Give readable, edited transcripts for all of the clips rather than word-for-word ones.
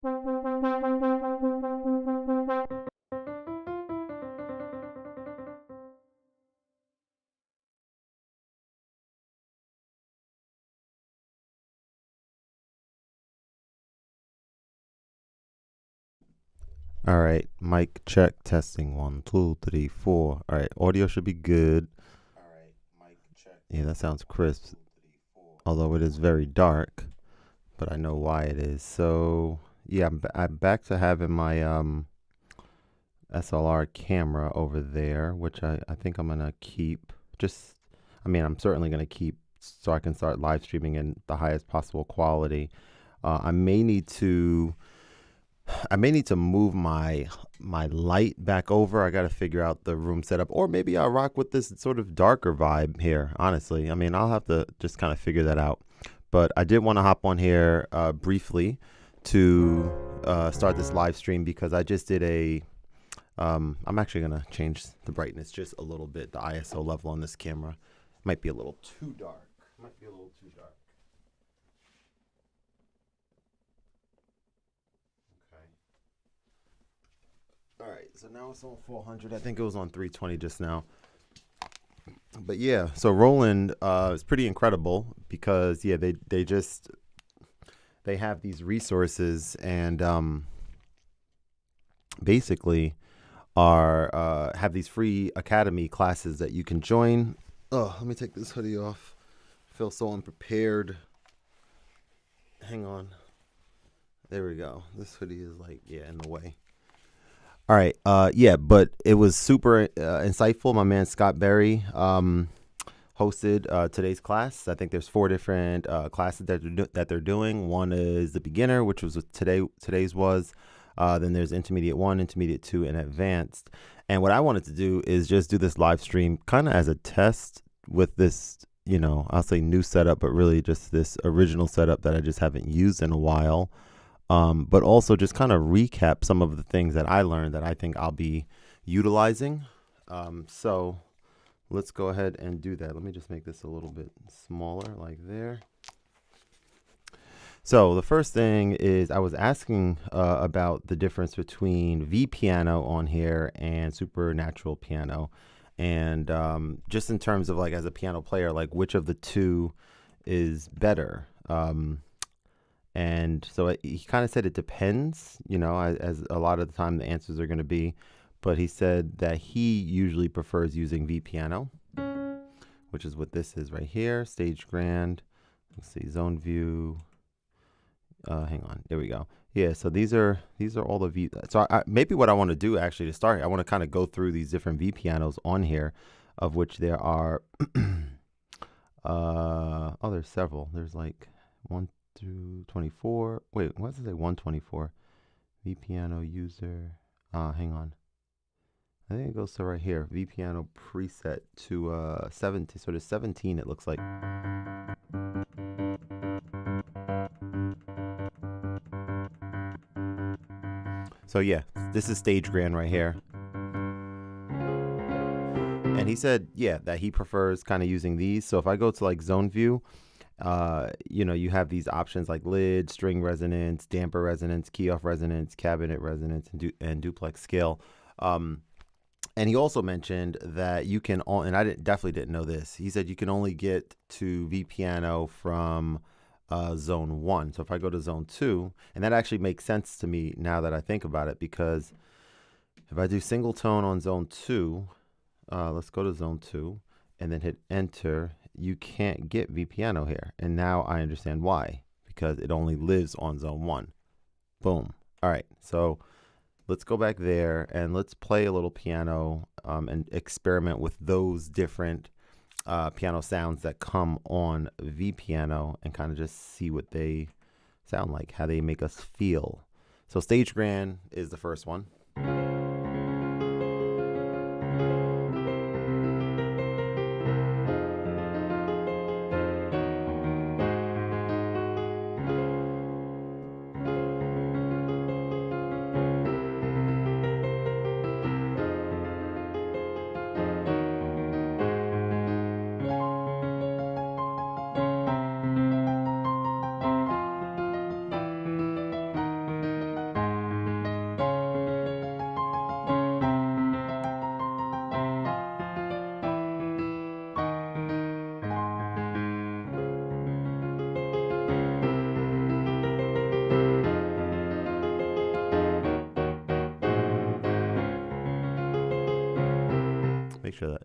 All right, mic check, testing 1, 2, 3, 4. All right, audio should be good. All right, mic check. Yeah, that sounds crisp, although it is very dark, but I know why it is. So yeah, I'm back to having my SLR camera over there, which I think I'm gonna keep. Just, I mean, I'm certainly gonna keep so I can start live streaming in the highest possible quality. I may need to move my light back over. I got to figure out the room setup, or maybe I'll rock with this sort of darker vibe here. Honestly, I mean, I'll have to just kind of figure that out. But I did want to hop on here briefly to start this live stream because I just did a. I'm actually gonna change the brightness just a little bit. The ISO level on this camera might be a little too dark. Might be a little too dark. Okay. All right, so now it's on 400. I think it was on 320 just now. But yeah, so Roland is pretty incredible because yeah, they have these resources and basically are have these free academy classes that you can join. Oh, let me take this hoodie off. I feel so unprepared. Hang on. There we go. This hoodie is like in the way. All right. Yeah, but it was super insightful. My man Scott Berry hosted today's class. I think there's 4 different classes that they're doing. One is the beginner, which was what today's was. Then there's intermediate 1, intermediate 2, and advanced. And what I wanted to do is just do this live stream kind of as a test with this, I'll say new setup, but really just this original setup that I just haven't used in a while. But also just kind of recap some of the things that I learned that I think I'll be utilizing. So let's go ahead and do that. Let me just make this a little bit smaller like there. So the first thing is I was asking about the difference between V piano on here and supernatural piano. And just in terms of like as a piano player, like which of the two is better? And so he kind of said it depends, as a lot of the time the answers are going to be. But he said that he usually prefers using V piano, which is what this is right here. Stage grand. Let's see, zone view. Hang on. There we go. Yeah. So these are all the V. So maybe what I want to do actually to start, I want to kind of go through these different V pianos on here, of which there are. There's several. There's like 1 through 24. Wait, what does it say? 124. V piano user. Hang on. I think it goes to right here. V piano preset to 17. So there's 17. It looks like. So yeah, this is stage grand right here. And he said, yeah, that he prefers kind of using these. So if I go to like zone view, you have these options like lid, string resonance, damper resonance, key off resonance, cabinet resonance, and duplex scale. And he also mentioned that you can, and I definitely didn't know this. He said you can only get to V piano from zone 1. So if I go to zone 2, and that actually makes sense to me now that I think about it, because if I do single tone on zone 2, let's go to zone 2 and then hit enter, you can't get V piano here. And now I understand why, because it only lives on zone 1. Boom. All right. So let's go back there and let's play a little piano and experiment with those different piano sounds that come on V piano and kind of just see what they sound like, how they make us feel. So stage grand is the first one.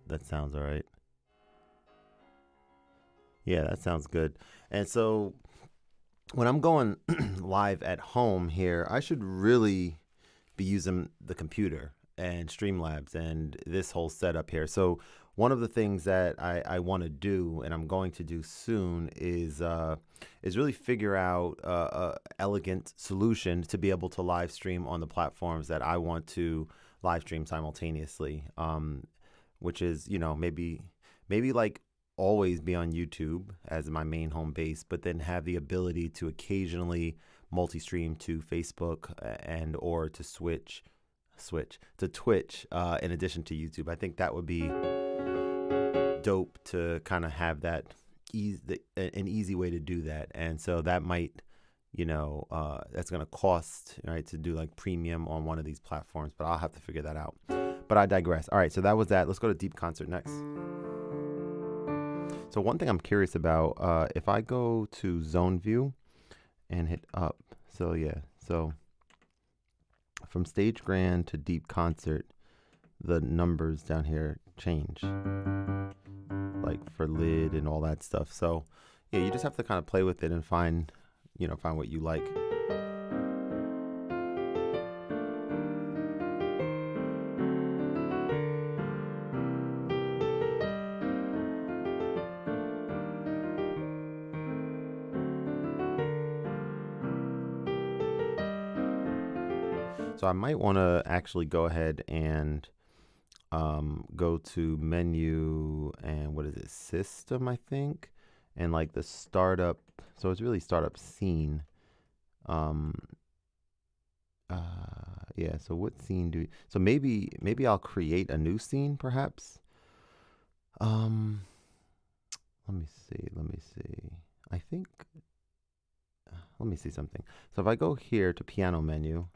that sounds all right. Yeah, that sounds good. And so when I'm going live at home here, I should really be using the computer and Streamlabs and this whole setup here. So one of the things that I want to do and I'm going to do soon is really figure out a elegant solution to be able to live stream on the platforms that I want to live stream simultaneously. Which is, maybe like always be on YouTube as my main home base, but then have the ability to occasionally multi-stream to Facebook and or to switch to Twitch in addition to YouTube. I think that would be dope to kind of have that an easy way to do that. And so that might, that's going to cost, right, to do like premium on one of these platforms, but I'll have to figure that out. But I digress. All right, so that was that. Let's go to Deep Concert next. So one thing I'm curious about, if I go to Zone View and hit up, so from Stage Grand to Deep Concert, the numbers down here change, like for lid and all that stuff. So yeah, you just have to kind of play with it and find what you like. So I might want to actually go ahead and go to menu and what is it, system, I think, and like the startup. So it's really startup scene. Yeah. So what scene do? So maybe I'll create a new scene, perhaps. Um, let me see. I think. Let me see something. So if I go here to piano menu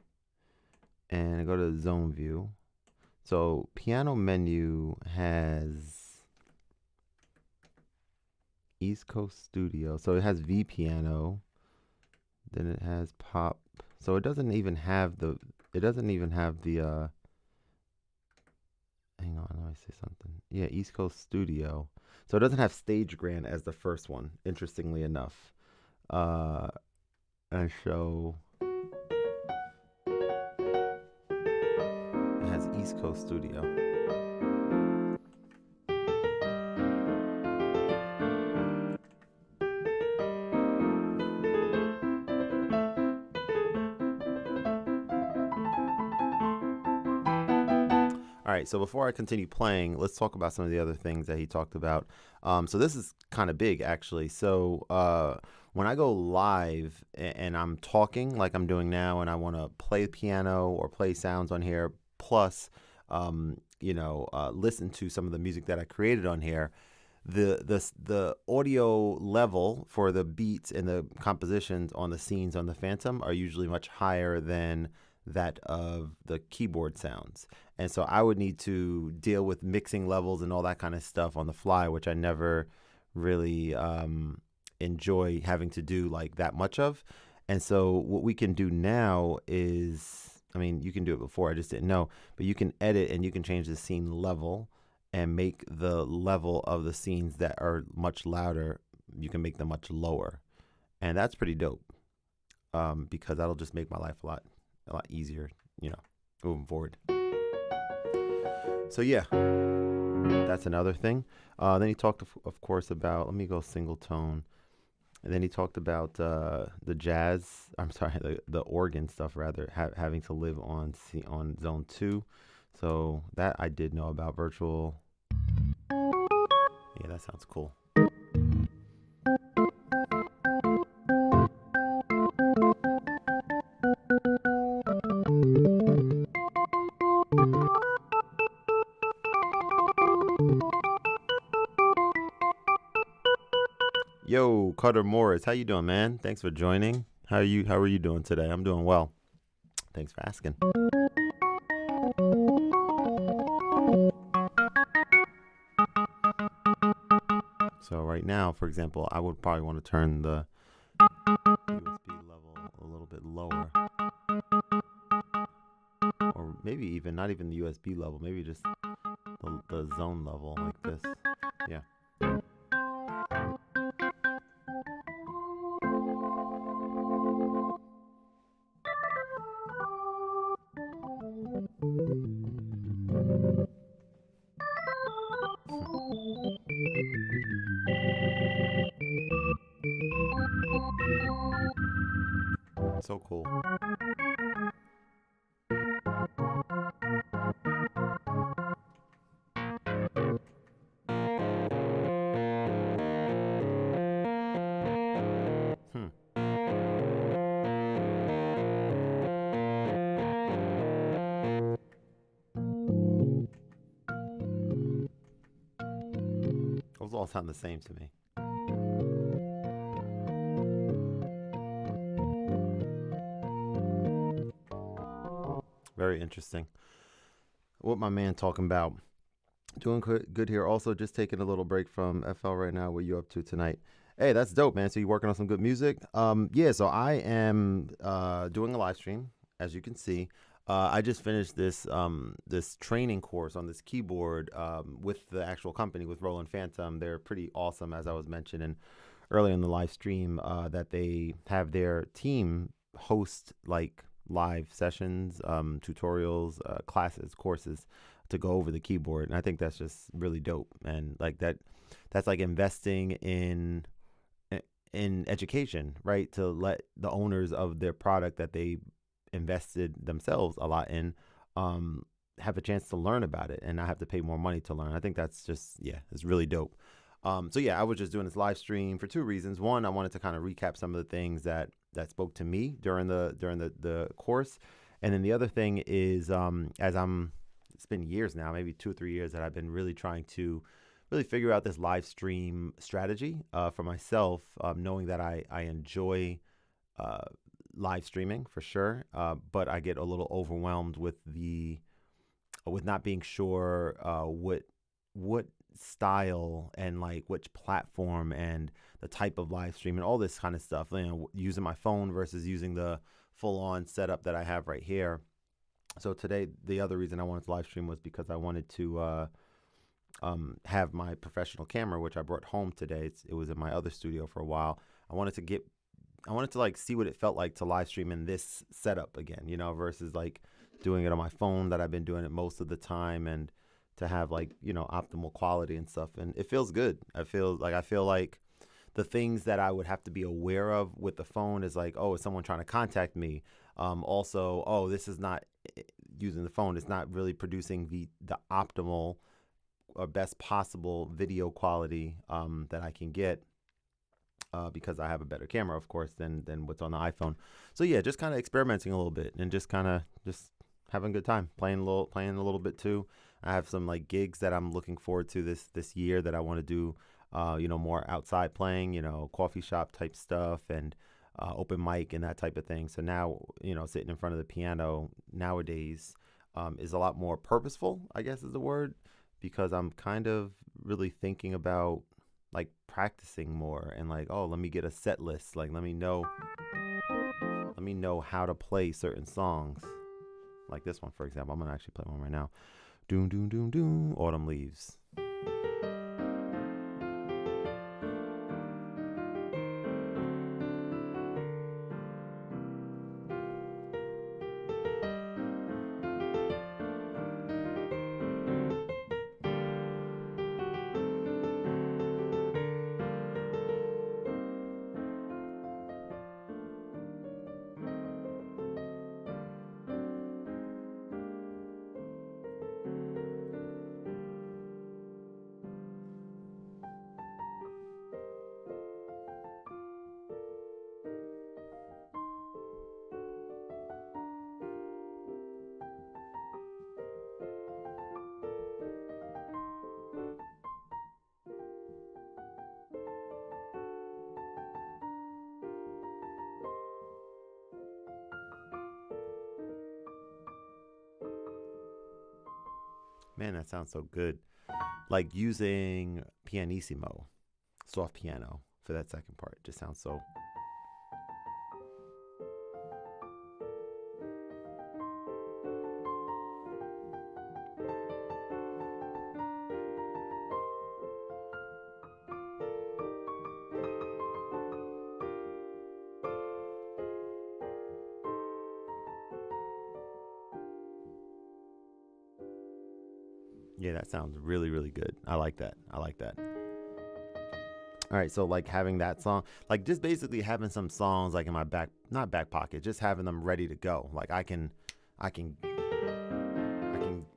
and I go to zone view. So piano menu has East Coast Studio. So it has V piano. Then it has pop. So it doesn't even have the hang on, let me say something. Yeah, East Coast Studio. So it doesn't have Stage Grand as the first one, interestingly enough. And so it has East Coast Studio. All right, so before I continue playing, let's talk about some of the other things that he talked about. So this is kind of big, actually. So when I go live and I'm talking like I'm doing now, and I want to play piano or play sounds on here, plus, listen to some of the music that I created on here, the audio level for the beats and the compositions on the scenes on the Fantom are usually much higher than that of the keyboard sounds. And so I would need to deal with mixing levels and all that kind of stuff on the fly, which I never really enjoy having to do like that much of. And so what we can do now is, I mean, you can do it before, I just didn't know, but you can edit and you can change the scene level and make the level of the scenes that are much louder, you can make them much lower. And that's pretty dope, because that'll just make my life a lot easier, moving forward. So yeah, that's another thing. Then he talked, of course, about, let me go single tone. And then he talked about the organ stuff, rather, having to live on zone 2. So that I did know about. Virtual. Yeah, that sounds cool. Yo, Cutter Morris, how you doing, man? Thanks for joining. How are you doing today? I'm doing well. Thanks for asking. So right now, for example, I would probably want to turn the USB level a little bit lower. Or maybe even not even the USB level, maybe just the zone level like this. Yeah. So cool. Hmm. Those all sound the same to me. Very interesting. What my man talking about? Doing good here. Also, just taking a little break from FL right now. What you up to tonight? Hey, that's dope, man. So you working on some good music? Yeah. So I am doing a live stream, as you can see. I just finished this training course on this keyboard with the actual company with Roland Fantom. They're pretty awesome, as I was mentioning earlier in the live stream. That they have their team host like live sessions, tutorials, classes, courses to go over the keyboard, and I think that's just really dope. And like that's like investing in education, right? To let the owners of their product that they invested themselves a lot in have a chance to learn about it and not have to pay more money to learn. I think that's just, yeah, it's really dope. So yeah, I was just doing this live stream for two reasons. One, I wanted to kind of recap some of the things that spoke to me during the course, and then the other thing is as it's been years now, maybe 2 or 3 years, that I've been really trying to really figure out this live stream strategy for myself, knowing that I enjoy uh, live streaming for sure, but I get a little overwhelmed with not being sure what style and like which platform and the type of live stream and all this kind of stuff. You know, using my phone versus using the full on setup that I have right here. So today, the other reason I wanted to live stream was because I wanted to have my professional camera, which I brought home today. It was in my other studio for a while. I wanted to like see what it felt like to live stream in this setup again, you know, versus like doing it on my phone that I've been doing it most of the time, and to have like, you know, optimal quality and stuff. And it feels good. I feel like the things that I would have to be aware of with the phone is like, oh, is someone trying to contact me? Also, oh, this is not using the phone. It's not really producing the optimal or best possible video quality that I can get because I have a better camera, of course, than what's on the iPhone. So yeah, just kind of experimenting a little bit and just kind of just having a good time playing a little bit too. I have some like gigs that I'm looking forward to this year that I want to do. You know, more outside playing, you know, coffee shop type stuff and open mic and that type of thing. So now, you know, sitting in front of the piano nowadays is a lot more purposeful, I guess is the word, because I'm kind of really thinking about like practicing more and like, oh, let me get a set list. Like, let me know how to play certain songs. Like this one, for example. I'm gonna actually play one right now. Doom, doom, doom, doom. Autumn Leaves. Man, that sounds so good. Like using pianissimo, soft piano for that second part. Just sounds so. Yeah, that sounds really, really good. I like that. I like that. All right, so like having that song, like just basically having some songs like in my back, not back pocket, just having them ready to go. Like I can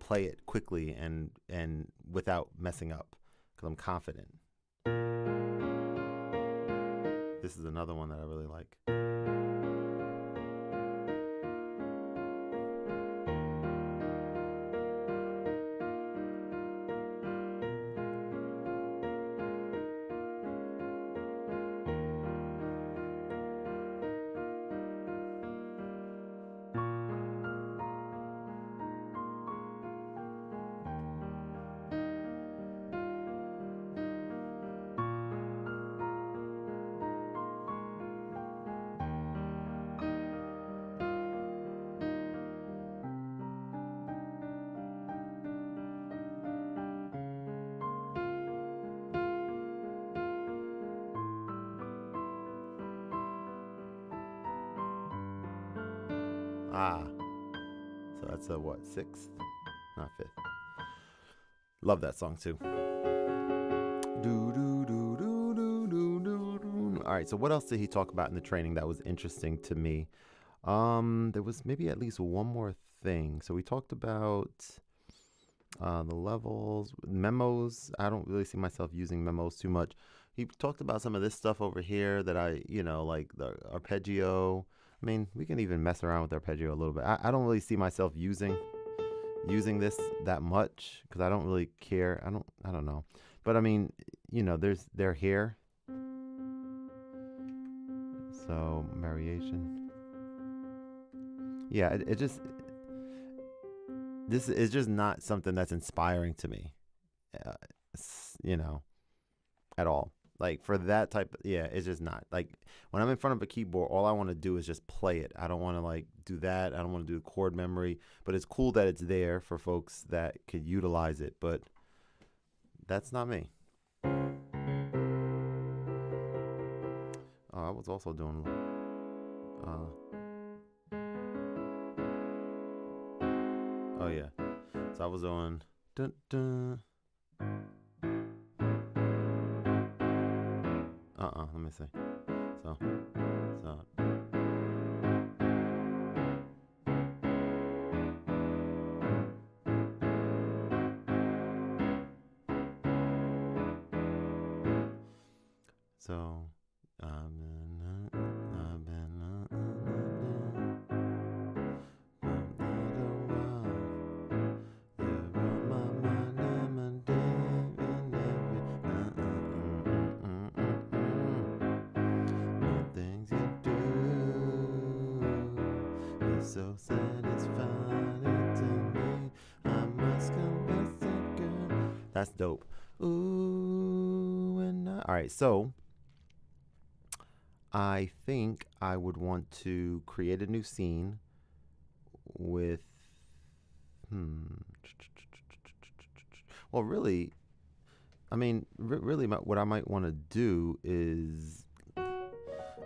play it quickly and without messing up because I'm confident. This is another one that I really like. Ah, so that's a what, sixth? Not fifth. Love that song too. Do, do, do, do, do, do, do, do. All right, so what else did he talk about in the training that was interesting to me? There was maybe at least one more thing. So we talked about the levels, memos. I don't really see myself using memos too much. He talked about some of this stuff over here that like the arpeggio. I mean, we can even mess around with arpeggio a little bit. I don't really see myself using this that much because I don't really care. I don't know. But I mean, they're here. So variation. Yeah, this is just not something that's inspiring to me, uh, you know, at all. Like for that type, yeah, it's just not. Like when I'm in front of a keyboard, all I want to do is just play it. I don't want to like do that. I don't want to do chord memory. But it's cool that it's there for folks that could utilize it. But that's not me. I was also doing. Oh yeah, so I was doing. Dun, dun. Let me see. So. So, things you do is so satisfying to me. I must confess it, girl. That's dope. Ooh, all right, so I think I would want to create a new scene with, well, really, I mean, really, what I might want to do is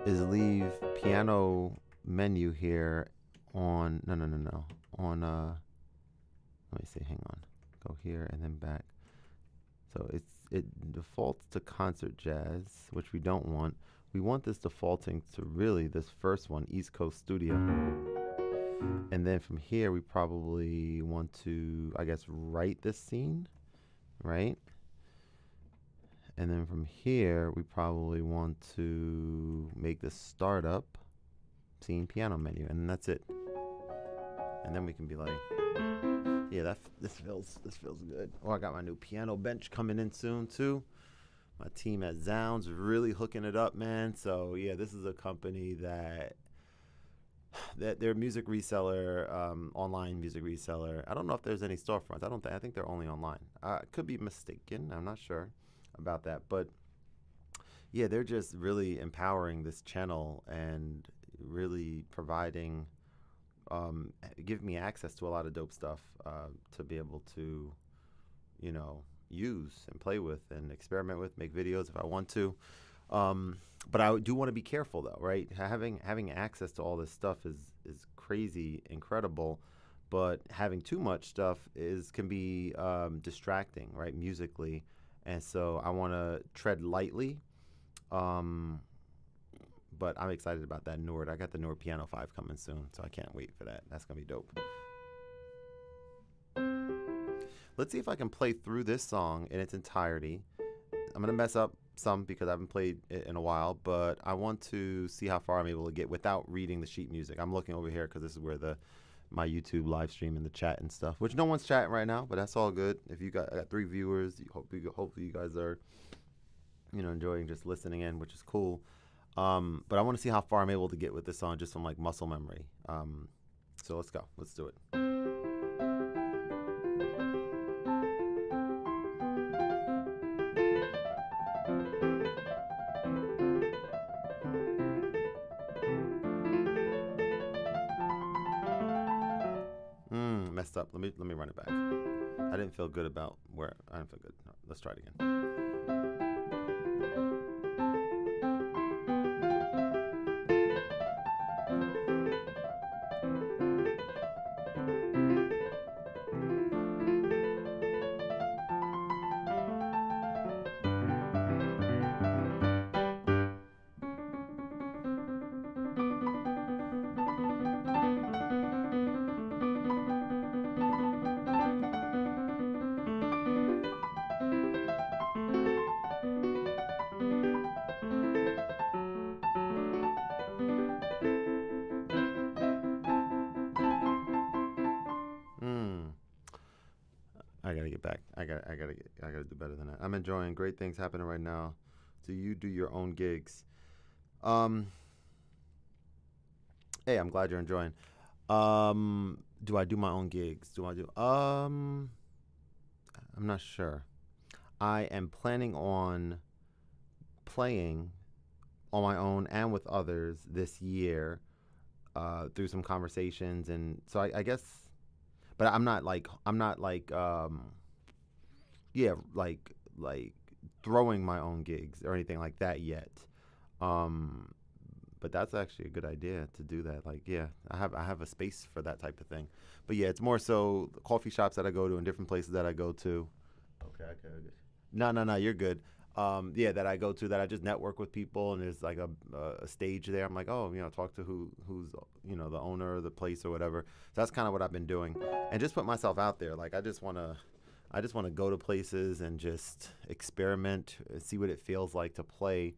leave piano menu here on, no, on, let me see, hang on, go here and then back. So it defaults to concert jazz, which we don't want. We want this defaulting to really this first one, East Coast Studio. And then from here, we probably want to, I guess, write this scene, right? And then from here, we probably want to make the startup scene piano menu, and that's it. And then we can be like, yeah, this feels good. Oh, I got my new piano bench coming in soon too. My team at Zounds really hooking it up, man. So yeah, this is a company that they're music reseller, online music reseller. I don't know if there's any storefronts. I think they're only online. I could be mistaken. I'm not sure about that, but yeah, they're just really empowering this channel and really providing, give me access to a lot of dope stuff to be able to, use and play with and experiment with, make videos if I want to. But I do want to be careful though, right? Having access to all this stuff is crazy, incredible, but having too much stuff is can be distracting, right, musically. And so I want to tread lightly. Um, but I'm excited about that Nord. I got the Nord Piano 5 coming soon, so I can't wait for that. That's gonna be dope. Let's see if I can play through this song in its entirety. I'm gonna mess up some because I haven't played it in a while, but I want to see how far I'm able to get without reading the sheet music. I'm looking over here because this is where the my YouTube live stream and the chat and stuff, which no one's chatting right now, but that's all good. If you got, I got 3 viewers, hopefully you guys are, enjoying just listening in, which is cool. But I want to see how far I'm able to get with this song just from like muscle memory. So let's go. Let's do it. Messed up. Let me run it back. I didn't feel good about where I didn't feel good. No, let's try it again. I gotta get back. I gotta do better than that. I'm enjoying great things happening right now. So you do your own gigs. Um, hey, I'm glad you're enjoying. Do I do my own gigs? Do I do? I'm not sure. I am planning on playing on my own and with others this year through some conversations, and so I guess, but I'm not like yeah, like throwing my own gigs or anything like that yet. Um, but that's actually a good idea to do that. Like, yeah, I have a space for that type of thing. But yeah, it's more so the coffee shops that I go to and different places that I go to. Okay. No, you're good. Yeah, that I go to that I just network with people and there's like a stage there. I'm like, oh, talk to who's the owner of the place or whatever. So that's kind of what I've been doing, and just put myself out there. Like I just want to go to places and just experiment, see what it feels like to play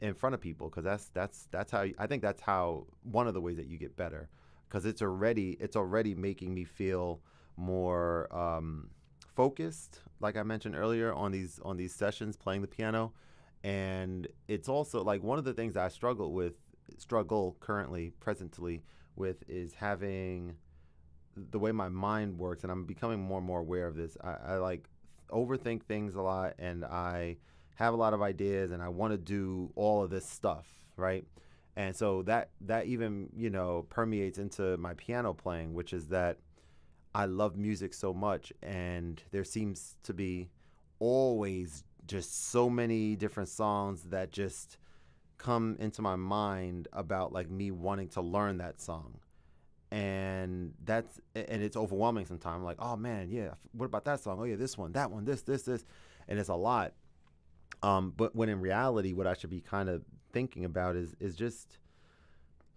in front of people, because that's how I think that's how one of the ways that you get better, because it's already making me feel more focused, like I mentioned earlier, on these sessions playing the piano. And it's also like one of the things I struggle currently presently with is having the way my mind works, and I'm becoming more and more aware of this. I like overthink things a lot, and I have a lot of ideas, and I want to do all of this stuff, right? And so that even permeates into my piano playing, which is that I love music so much, and there seems to be always just so many different songs that just come into my mind about like me wanting to learn that song. And it's overwhelming sometimes. Like, oh man, yeah, what about that song? Oh yeah, this one, that one, this, and it's a lot. But when in reality, what I should be kind of thinking about is just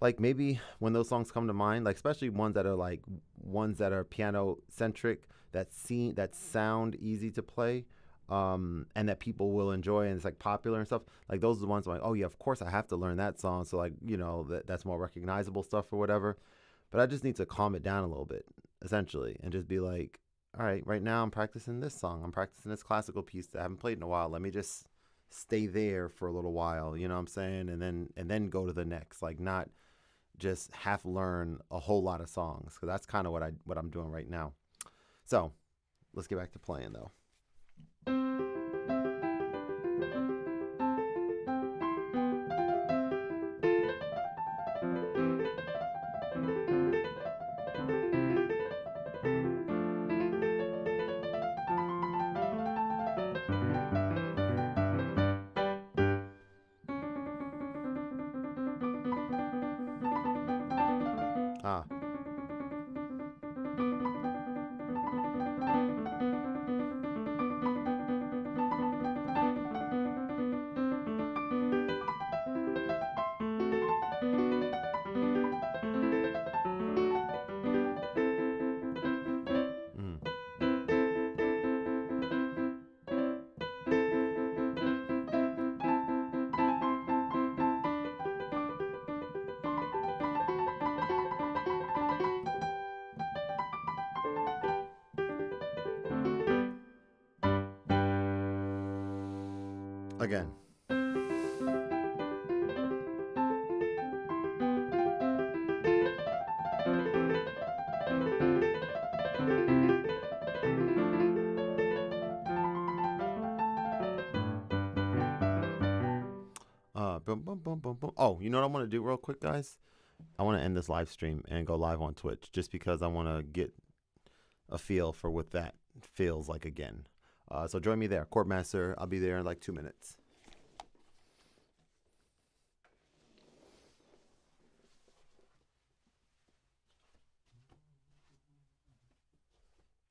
like maybe when those songs come to mind, like especially ones that are piano centric, that sound easy to play, and that people will enjoy, and it's like popular and stuff. Like those are the ones I'm like, oh yeah, of course I have to learn that song. So like that's more recognizable stuff or whatever. But I just need to calm it down a little bit, essentially, and just be like, all right, right now I'm practicing this song. I'm practicing this classical piece that I haven't played in a while. Let me just stay there for a little while, you know what I'm saying? And then go to the next. Like not just half learn a whole lot of songs, because that's kind of what I'm doing right now. So let's get back to playing though. Ah, Again. Boom, boom, boom, boom, boom. Oh, you know what I want to do real quick, guys? I want to end this live stream and go live on Twitch just because I want to get a feel for what that feels like again. So join me there, Court Master. I'll be there in like 2 minutes.